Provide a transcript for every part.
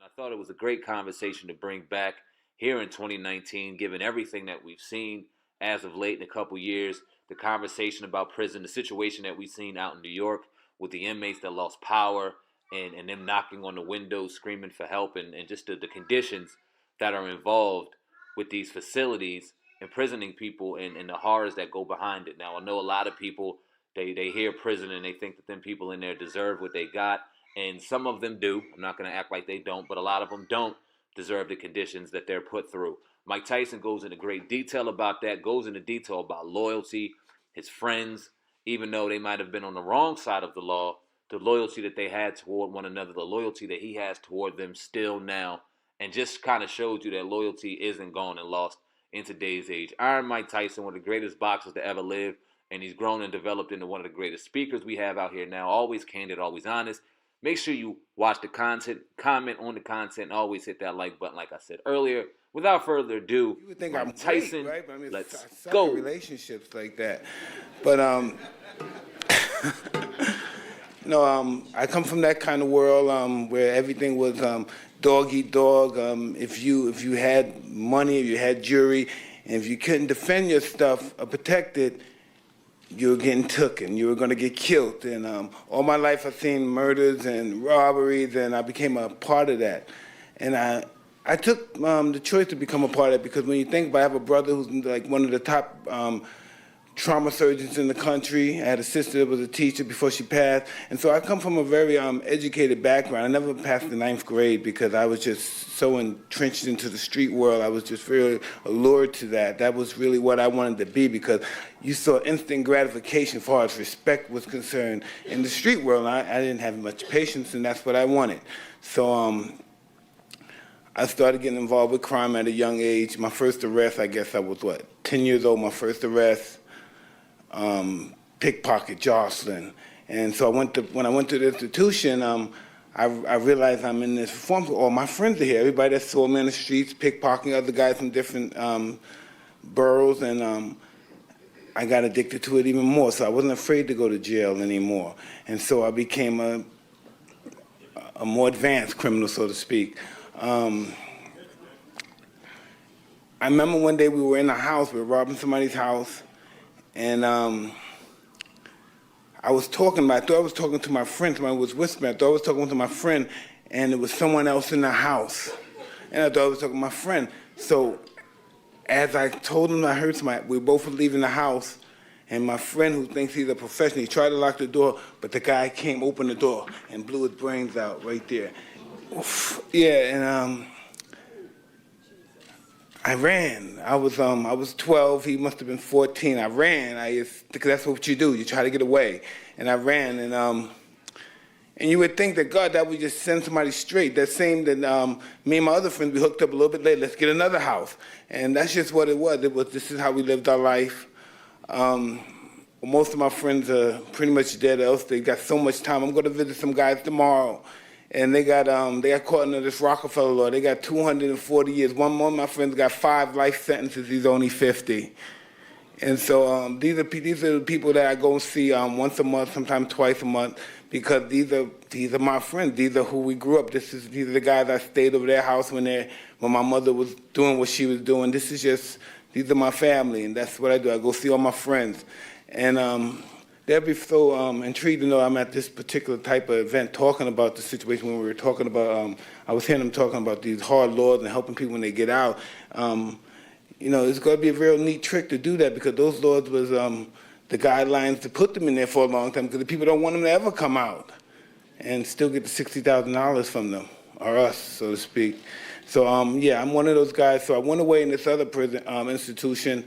I thought it was a great conversation to bring back here in 2019, given everything that we've seen as of late in a couple years. The conversation about prison, the situation that we've seen out in New York with the inmates that lost power and them knocking on the windows, screaming for help, and just the conditions that are involved with these facilities, imprisoning people, and the horrors that go behind it. Now, I know a lot of people, they hear prison and they think that them people in there deserve what they got, and some of them do. I'm not going to act like they don't, but a lot of them don't deserve the conditions that they're put through. Mike Tyson goes into great detail about that, goes into detail about loyalty, his friends, even though they might have been on the wrong side of the law, the loyalty that they had toward one another, the loyalty that he has toward them still now, and just kind of showed you that loyalty isn't gone and lost in today's age. Iron Mike Tyson, one of the greatest boxers to ever live, and he's grown and developed into one of the greatest speakers we have out here now. Always candid, always honest. Make sure you watch the content, comment on the content, and always hit that like button, like I said earlier. Without further ado, You would think Mike I'm Tyson, great, right? But I mean, let's I suck go. at relationships like that. But I come from that kind of world where everything was dog eat dog. If you had money, if you had jewelry, and if you couldn't defend your stuff or protect it, you were getting taken. You were going to get killed. And all my life I've seen murders and robberies, and I became a part of that. And I took the choice to become a part of it because when you think about it, I have a brother who's like one of the top trauma surgeons in the country. I had a sister that was a teacher before she passed. And so I come from a very educated background. I never passed the 9th grade because I was just so entrenched into the street world. I was just very allured to that. That was really what I wanted to be because you saw instant gratification as far as respect was concerned in the street world. I didn't have much patience, and that's what I wanted. So I started getting involved with crime at a young age. My first arrest, I guess I was, 10 years old, my first arrest. Pickpocket, jostling. And so when I went to the institution, I realized I'm in this reform. All my friends are here. Everybody that saw me on the streets, pickpocketing other guys from different boroughs, and I got addicted to it even more. So I wasn't afraid to go to jail anymore. And so I became a more advanced criminal, so to speak. I remember one day we were in a house, we were robbing somebody's house, and I thought I was talking to my friend. Somebody was whispering. I thought I was talking to my friend, and it was someone else in the house. And I thought I was talking to my friend. So as I told him, I heard somebody, we both were leaving the house, and my friend, who thinks he's a professional, he tried to lock the door, but the guy came, opened the door, and blew his brains out right there. Oof. Yeah, and I ran. I was 12. He must have been 14. I ran. Because that's what you do. You try to get away. And I ran. And you would think that God, that would just send somebody straight. That same that me and my other friends, we hooked up a little bit later. Let's get another house. And that's just what it was. This is how we lived our life. Most of my friends are pretty much dead. Else they got so much time. I'm going to visit some guys tomorrow. And they got caught under this Rockefeller law. They got 240 years. One of my friends got 5 life sentences. He's only 50. And so these are the people that I go and see once a month, sometimes twice a month, because these are my friends. These are who we grew up. These are the guys I stayed over their house when my mother was doing what she was doing. These are my family, and that's what I do. I go see all my friends, and they'll be so intrigued to know I'm at this particular type of event talking about the situation when we were talking about, I was hearing them talking about these hard laws and helping people when they get out. It's going to be a real neat trick to do that because those laws was the guidelines to put them in there for a long time because the people don't want them to ever come out and still get the $60,000 from them, or us, so to speak. So, I'm one of those guys. So I went away in this other prison institution,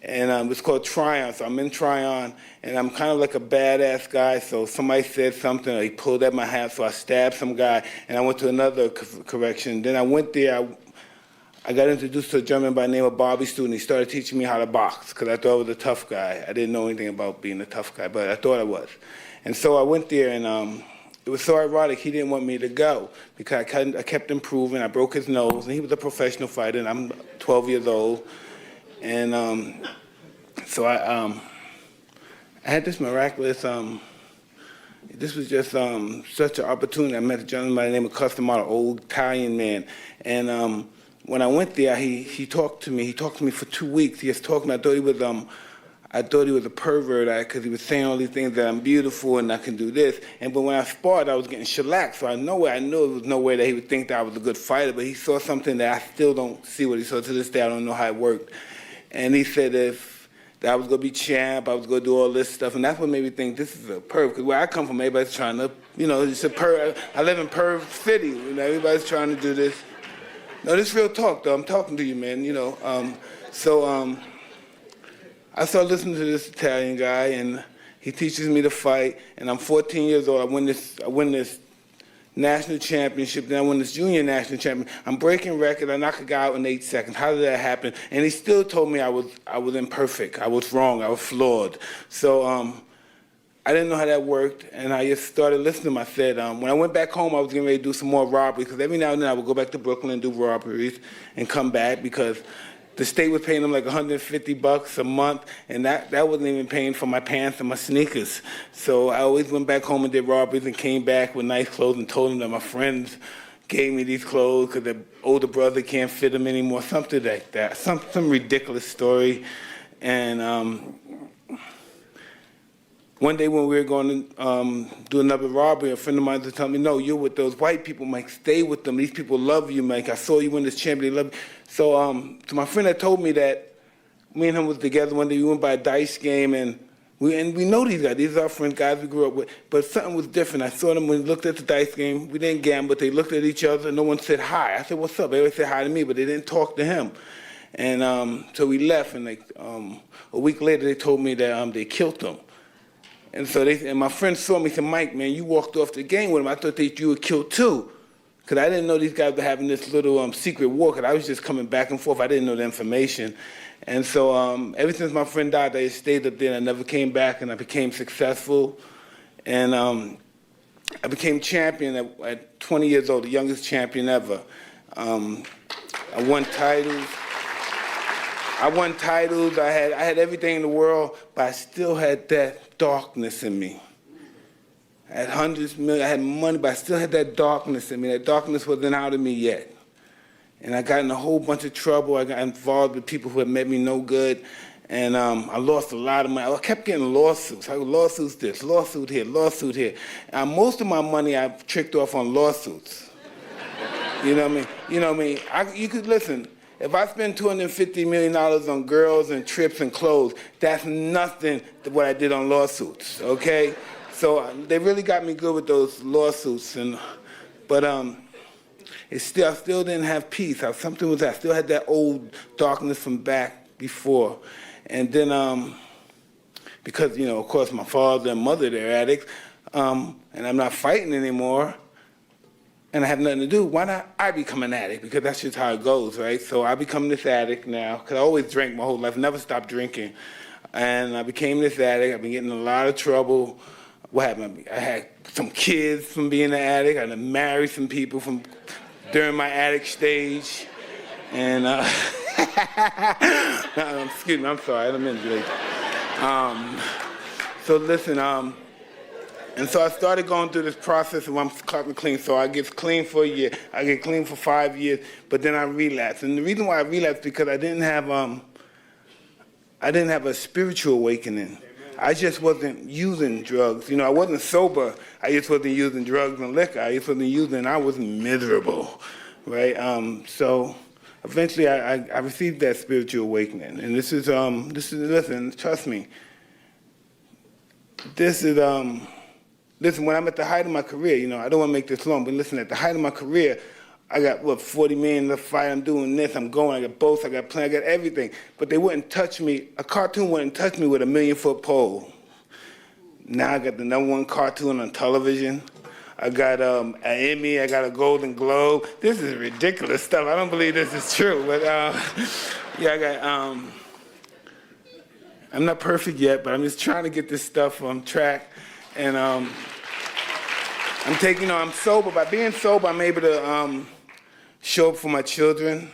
and it's called Tryon. So I'm in Tryon, and I'm kind of like a badass guy. So somebody said something, or he pulled at my hat, so I stabbed some guy, and I went to another correction. Then I went there. I got introduced to a German by the name of Bobby Student. He started teaching me how to box because I thought I was a tough guy. I didn't know anything about being a tough guy, but I thought I was. And so I went there, and it was so ironic. He didn't want me to go because I kept improving. I broke his nose, and he was a professional fighter, and I'm 12 years old. And so I had this miraculous this was just such an opportunity. I met a gentleman by the name of Customado, an old Italian man. And when I went there, he talked to me. He talked to me for 2 weeks. He just talked to me. I thought he was a pervert because he was saying all these things that I'm beautiful and I can do this. But when I sparred, I was getting shellacked. So I knew it was no way that he would think that I was a good fighter. But he saw something that I still don't see what he saw to this day. I don't know how it worked. And he said that I was going to be champ, I was going to do all this stuff. And that's what made me think this is a perv. Because where I come from, everybody's trying to, it's a perv. I live in Perv City. Everybody's trying to do this. No, this is real talk, though. I'm talking to you, man. I started listening to this Italian guy, and he teaches me to fight. And I'm 14 years old. I win this national championship. Then I win this junior national championship. I'm breaking record. I knock a guy out in 8 seconds. How did that happen? And he still told me I was imperfect. I was wrong. I was flawed. So I didn't know how that worked, and I just started listening to him. I said, when I went back home, I was getting ready to do some more robberies, because every now and then I would go back to Brooklyn and do robberies and come back, because the state was paying them like $150 a month, and that wasn't even paying for my pants and my sneakers. So I always went back home and did robberies and came back with nice clothes and told them that my friends gave me these clothes because their older brother can't fit them anymore, something like that, some ridiculous story. And one day when we were going to do another robbery, a friend of mine was telling me, no, you're with those white people, Mike. Stay with them. These people love you, Mike. I saw you win this champion. They love you. So my friend had told me that me and him was together one day. We went by a dice game, and we know these guys. These are our friends, guys we grew up with. But something was different. I saw them when we looked at the dice game. We didn't gamble, but they looked at each other, and no one said hi. I said, what's up? They always said hi to me, but they didn't talk to him. And so we left, and a week later they told me that they killed him. And my friend saw me and said, Mike, man, you walked off the game with him. I thought that you were killed too. Because I didn't know these guys were having this little secret war, because I was just coming back and forth. I didn't know the information. And so ever since my friend died, I stayed up there, and I never came back, and I became successful. And I became champion at 20 years old, the youngest champion ever. I won titles. I had everything in the world, but I still had that darkness in me. I had hundreds of millions, I had money, but I still had that darkness in me. That darkness wasn't out of me yet. And I got in a whole bunch of trouble. I got involved with people who had made me no good. And I lost a lot of money. I kept getting lawsuits. Lawsuits this, lawsuit here, lawsuit here. And most of my money I tricked off on lawsuits. You know what I mean? You could listen. If I spend $250 million on girls and trips and clothes, that's nothing to what I did on lawsuits, okay? So they really got me good with those lawsuits, but I still didn't have peace. Something was that. I still had that old darkness from back before. And then because, of course, my father and mother, they're addicts, and I'm not fighting anymore, and I have nothing to do, why not I become an addict? Because that's just how it goes, right? So I become this addict now, because I always drank my whole life, never stopped drinking. And I became this addict. I've been getting in a lot of trouble. What happened? I had some kids from being an addict. I had married some people during my addict stage. And, excuse me, I'm sorry, I didn't mean to do that. So listen, and so I started going through this process of I'm clean. So I get clean for a year. I get clean for 5 years, but then I relapse. And the reason why I relapsed is because I didn't have a spiritual awakening. I just wasn't using drugs. I wasn't sober. I just wasn't using drugs and liquor. I just wasn't using. I was miserable, right? So eventually I received that spiritual awakening. And this is listen, trust me. Listen, when I'm at the height of my career, I don't want to make this long, but listen, at the height of my career, I got, $40 million to fight, I'm doing this, I'm going, I got boats, I got planes, I got everything. But they wouldn't touch me, a cartoon wouldn't touch me with a 1,000,000-foot pole. Now I got the #1 cartoon on television. I got an Emmy, I got a Golden Globe. This is ridiculous stuff. I don't believe this is true, but yeah, I got, I'm not perfect yet, but I'm just trying to get this stuff on track. And I'm sober. By being sober, I'm able to show up for my children.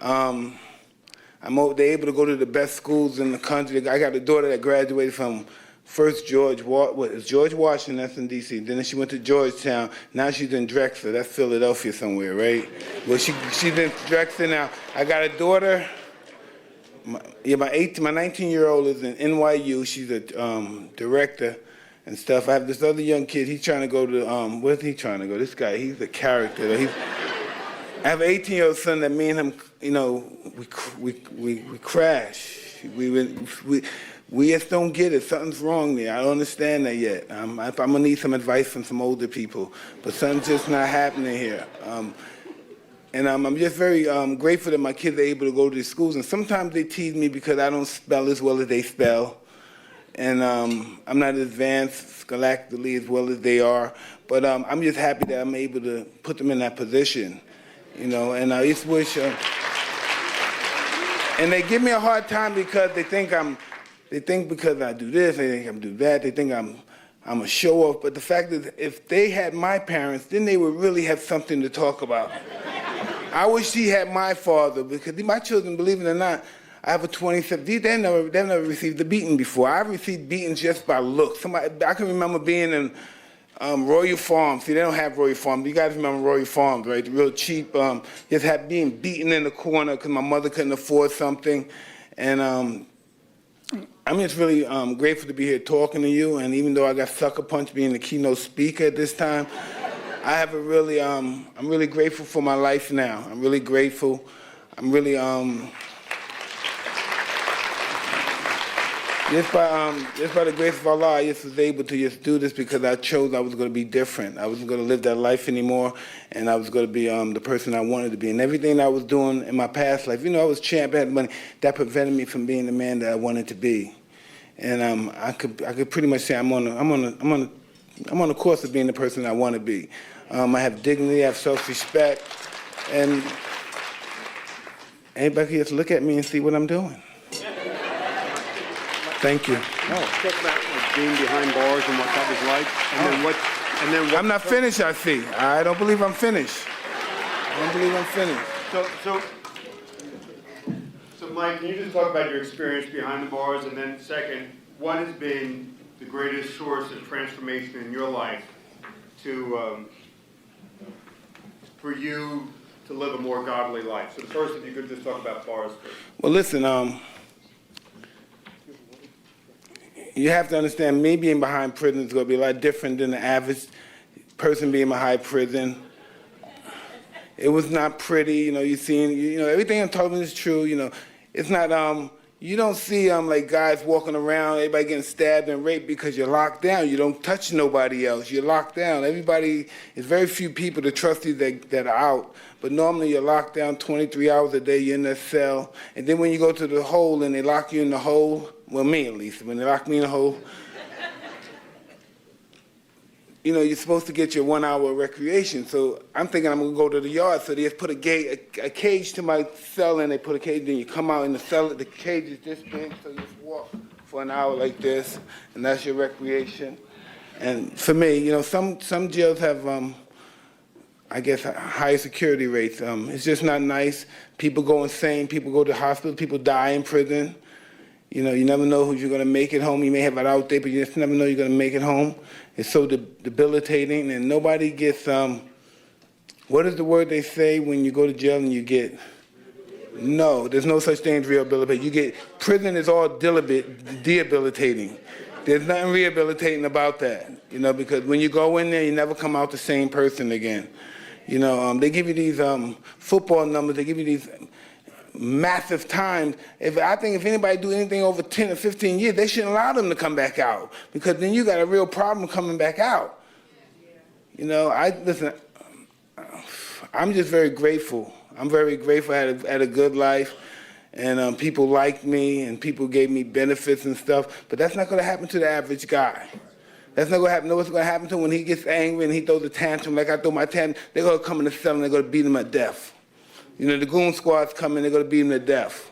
They're able to go to the best schools in the country. I got a daughter that graduated from first George Washington, that's in D.C. Then she went to Georgetown. Now she's in Drexel. That's Philadelphia somewhere, right? Well, she's in Drexel now. I got a daughter. My 19-year-old is in NYU. She's a director and stuff. I have this other young kid. He's trying to go to where's he trying to go? This guy, he's a character. I have an 18-year-old son that me and him, we crash. We just don't get it. Something's wrong there. I don't understand that yet. I'm gonna need some advice from some older people, but something's just not happening here. And I'm just very grateful that my kids are able to go to these schools. And sometimes they tease me because I don't spell as well as they spell. And I'm not advanced scholastically as well as they are. But I'm just happy that I'm able to put them in that position. And I just wish... and they give me a hard time because they think because I do this, they think I do that, they think I'm a show-off. But the fact is, if they had my parents, then they would really have something to talk about. I wish he had my father, because my children, believe it or not, I have a 27. They've never received a beating before. I've received beatings just by looks. I can remember being in Royal Farms. See, they don't have Royal Farms. You guys remember Royal Farms, right? The real cheap. Just being beaten in the corner because my mother couldn't afford something. And I'm just really grateful to be here talking to you. And even though I got sucker punched being the keynote speaker at this time, I have I'm really grateful for my life now. I'm really grateful. I'm really, just by the grace of Allah, I just was able to just do this because I chose I was going to be different. I wasn't going to live that life anymore, and I was going to be the person I wanted to be. And everything I was doing in my past life, I was champ, I had money, that prevented me from being the man that I wanted to be. And I could pretty much say I'm on a course of being the person I want to be. I have dignity, I have self-respect, and anybody can just look at me and see what I'm doing. Thank you. Talk about being behind bars and what that was like, and then what. I'm not finished, I see. I don't believe I'm finished. So Mike, can you just talk about your experience behind the bars, and then second, what has been the greatest source of transformation in your life for you to live a more godly life? So first, if you could just talk about bars first. Well, listen, you have to understand, me being behind prison is going to be a lot different than the average person being behind prison. It was not pretty, you see, everything I'm talking about is true, It's not, you don't see like guys walking around, everybody getting stabbed and raped because you're locked down. You don't touch nobody else. You're locked down. There's very few people to trust you that are out. But normally you're locked down 23 hours a day. You're in a cell. And then when you go to the hole and they lock you in the hole, well, me at least, when they lock me in the hole, you're supposed to get your 1 hour of recreation. So I'm thinking I'm going to go to the yard. So they just put a cage to my cell, and they put a cage, then you come out in the cell. The cage is this big, so you just walk for an hour like this, and that's your recreation. And for me, some jails have, I guess, higher security rates. It's just not nice. People go insane. People go to hospital. People die in prison. You never know who you're going to make it home. You may have it out there, but you just never know you're going to make it home. It's so debilitating, and nobody gets, what is the word they say when you go to jail and you get? No, there's no such thing as rehabilitation. Prison is all debilitating. There's nothing rehabilitating about that, because when you go in there, you never come out the same person again. They give you these football numbers, they give you these massive times. I think if anybody do anything over 10 or 15 years, they shouldn't allow them to come back out, because then you got a real problem coming back out. Listen, I'm just very grateful. I'm very grateful I had a good life, and people liked me, and people gave me benefits and stuff, but that's not going to happen to the average guy. That's not going to happen. You know what's going to happen to him when he gets angry and he throws a tantrum like I throw my tantrum? They're going to come in the cell and they're going to beat him to death. The goon squad's coming, they're going to beat him to death.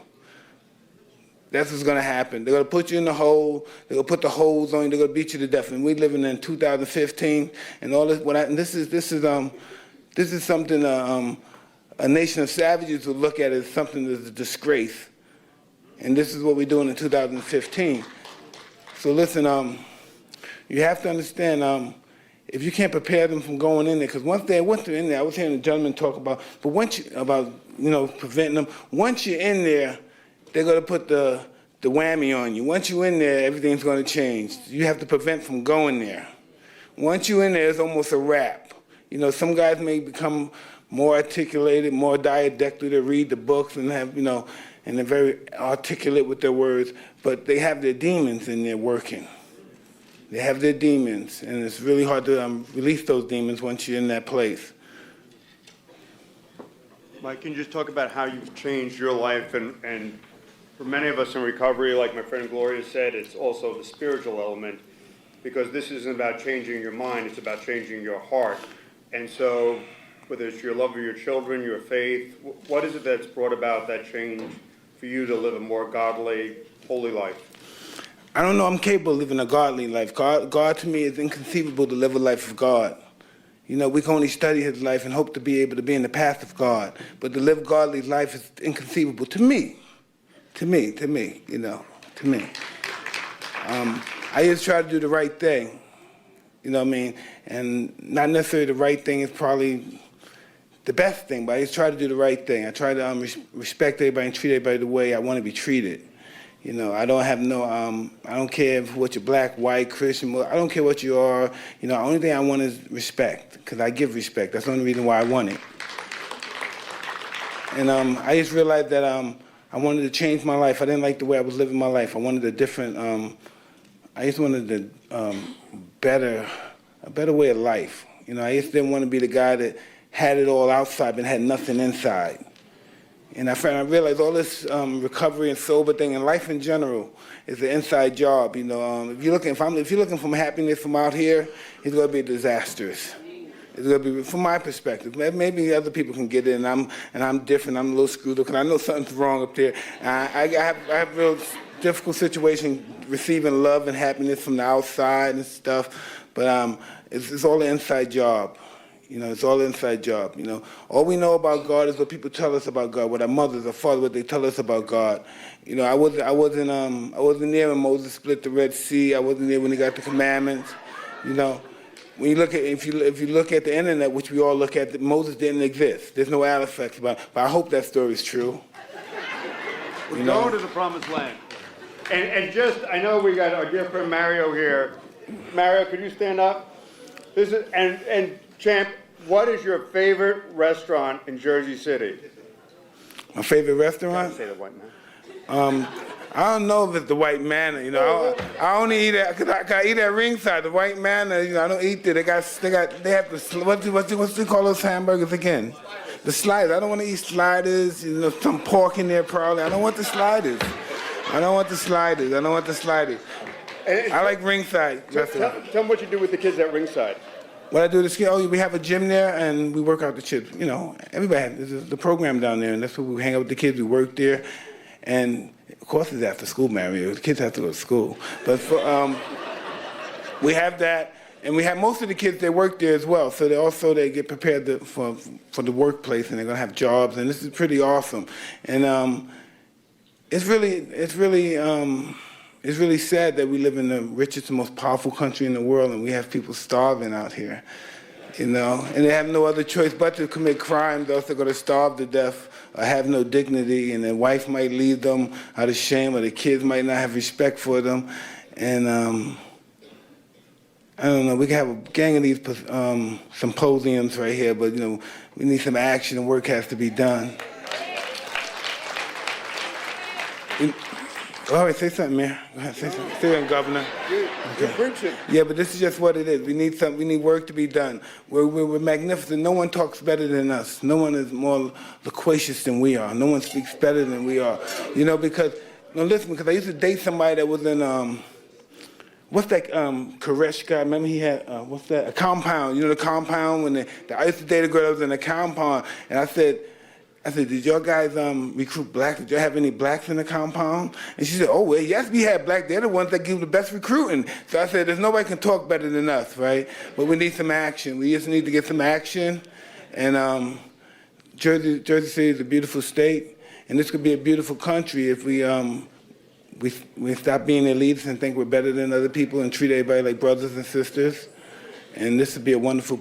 That's what's going to happen. They're going to put you in the hole, they're going to put the holes on you, they're going to beat you to death. And we're living in 2015, and all this, this is something a nation of savages would look at as something that's a disgrace. And this is what we're doing in 2015. So listen, you have to understand, if you can't prepare them from going in there, because once they're in there, I was hearing a gentleman talk about, but preventing them. Once you're in there, they're going to put the whammy on you. Once you're in there, everything's going to change. You have to prevent from going there. Once you're in there, it's almost a wrap. Some guys may become more articulated, more didactic. They read the books and have, and they're very articulate with their words, but they have their demons in there working. They have their demons, and it's really hard to release those demons once you're in that place. Mike, can you just talk about how you've changed your life? And for many of us in recovery, like my friend Gloria said, it's also the spiritual element, because this isn't about changing your mind, it's about changing your heart. And so, whether it's your love of your children, your faith, what is it that's brought about that change for you to live a more godly, holy life? I don't know, I'm capable of living a godly life. God to me is inconceivable to live a life of God. We can only study his life and hope to be able to be in the path of God. But to live godly life is inconceivable to me. To me. I just try to do the right thing. And not necessarily the right thing is probably the best thing, but I just try to do the right thing. I try to respect everybody and treat everybody the way I want to be treated. I don't have I don't care what you're black, white, Christian, I don't care what you are. The only thing I want is respect, because I give respect. That's the only reason why I want it. And I just realized that I wanted to change my life. I didn't like the way I was living my life. I wanted a different, I just wanted a better way of life. I just didn't want to be the guy that had it all outside but had nothing inside. And I realized all this recovery and sober thing and life in general is an inside job. If you're looking for happiness from out here, it's going to be disastrous. It's going to be, from my perspective. Maybe other people can get it, and I'm different. I'm a little screwed up because I know something's wrong up there. I have real difficult situation receiving love and happiness from the outside and stuff, but it's all an inside job. It's all an inside job. All we know about God is what people tell us about God, what our mothers or fathers, what they tell us about God. I wasn't there when Moses split the Red Sea. I wasn't there when he got the commandments. When you look at, if you look at the internet, which we all look at, Moses didn't exist. There's no artifacts about it. But I hope that story is true. We're going to the promised land. And just, I know we got our dear friend Mario here. Mario, could you stand up? This is, and Champ, what is your favorite restaurant in Jersey City? My favorite restaurant? Say the White Man. I don't know if it's the White Manor. I only eat at, cause I eat at Ringside. The White Manor, I don't eat there. They have the what's they call those hamburgers again? The sliders. I don't want to eat sliders. Some pork in there probably. I don't want the sliders. I like Ringside restaurant. Tell them what you do with the kids at Ringside. What I do is, we have a gym there, and we work out the kids. Everybody has the program down there, and that's where we hang out with the kids. We work there, and of course it's after school, Mario. The kids have to go to school. But we have that, and we have most of the kids that work there as well. So they get prepared for the workplace, and they're gonna have jobs, and this is pretty awesome. And it's really sad that we live in the richest and most powerful country in the world, and we have people starving out here, and they have no other choice but to commit crimes, else they're going to starve to death or have no dignity, and their wife might leave them out of shame, or the kids might not have respect for them, and I don't know, we can have a gang of these symposiums right here, but we need some action, and work has to be done. All right, say something, Mayor. Go ahead, say something. Say something, Governor. You're preaching. Yeah, but this is just what it is. We need work to be done. We're magnificent. No one talks better than us. No one is more loquacious than we are. No one speaks better than we are. Because I used to date somebody that was in, what's that, Koresh guy? Remember he had, what's that? A Compound. The Compound? I used to date a girl that was in a Compound, and I said, did y'all guys recruit blacks? Did y'all have any blacks in the Compound? And she said, oh, well, yes, we had blacks. They're the ones that give the best recruiting. So I said, there's nobody can talk better than us, right? But we need some action. We just need to get some action. And Jersey City is a beautiful state, and this could be a beautiful country if we we stop being elites and think we're better than other people and treat everybody like brothers and sisters. And this would be a wonderful